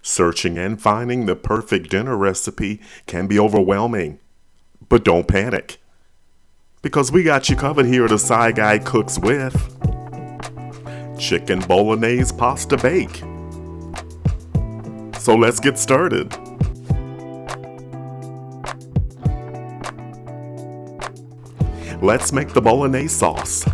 Searching and finding the perfect dinner recipe can be overwhelming, but don't panic, because we got you covered here at A Side Guy Cooks with Chicken Bolognese Pasta Bake. So let's get started. Let's make the bolognese sauce.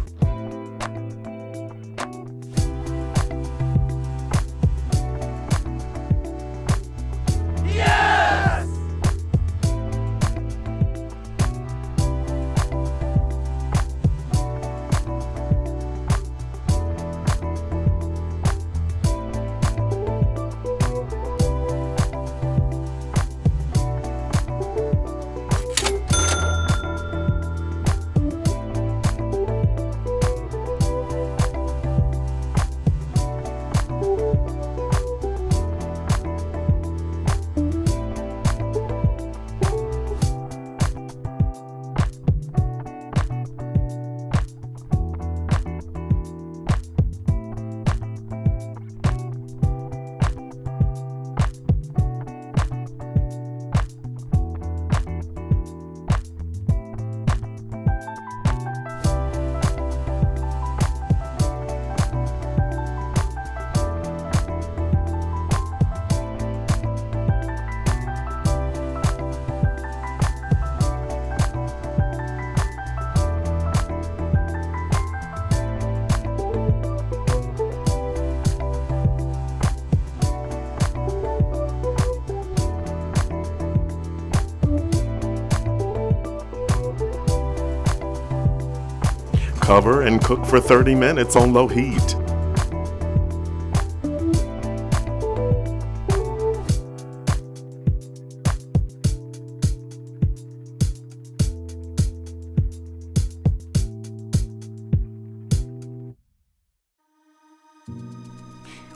Cover and cook for 30 minutes on low heat.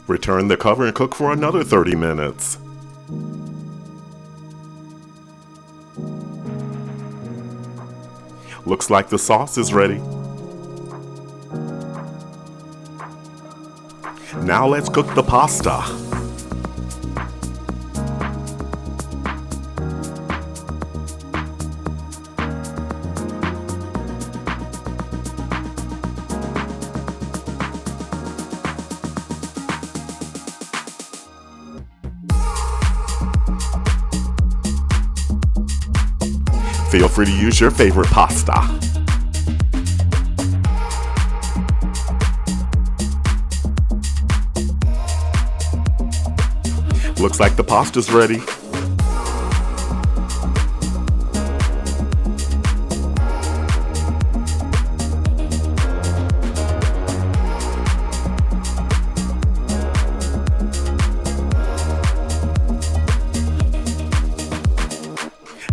Return the cover and cook for another 30 minutes. Looks like the sauce is ready. Now let's cook the pasta. Feel free to use your favorite pasta. Looks like the pasta's ready.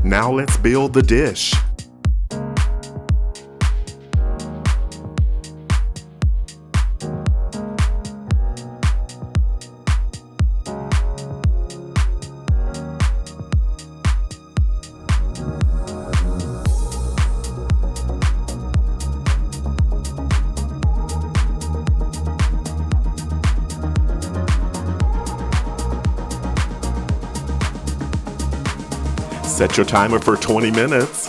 Now let's build the dish. Set your timer for 20 minutes.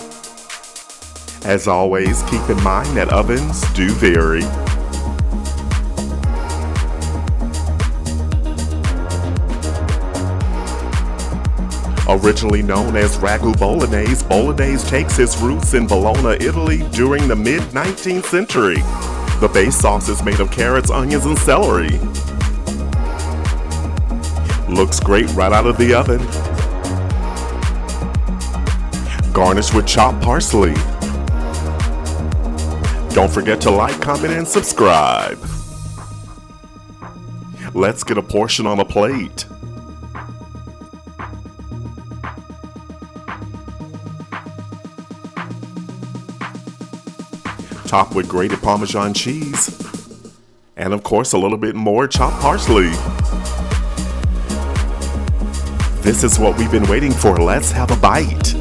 As always, keep in mind that ovens do vary. Originally known as ragu bolognese, bolognese takes its roots in Bologna, Italy during the mid-19th century. The base sauce is made of carrots, onions, and celery. Looks great right out of the oven. Garnish with chopped parsley. Don't forget to like, comment, and subscribe. Let's get a portion on a plate. Top with grated Parmesan cheese. And of course, a little bit more chopped parsley. This is what we've been waiting for. Let's have a bite.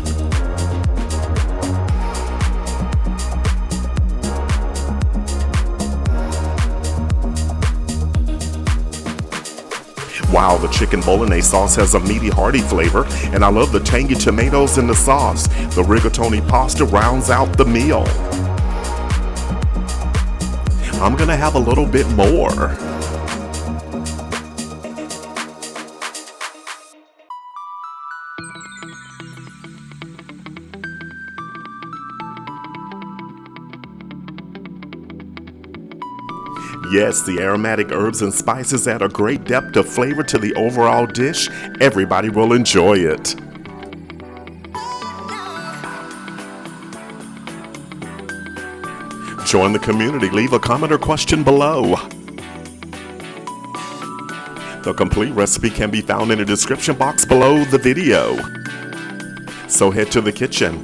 Wow, the chicken bolognese sauce has a meaty, hearty flavor, and I love the tangy tomatoes in the sauce. The rigatoni pasta rounds out the meal. I'm gonna have a little bit more. Yes, the aromatic herbs and spices add a great depth of flavor to the overall dish. Everybody will enjoy it. Join the community. Leave a comment or question below. The complete recipe can be found in the description box below the video. So head to the kitchen.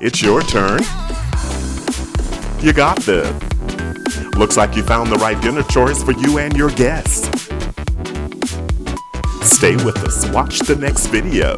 It's your turn. You got this. Looks like you found the right dinner choice for you and your guests. Stay with us. Watch the next video.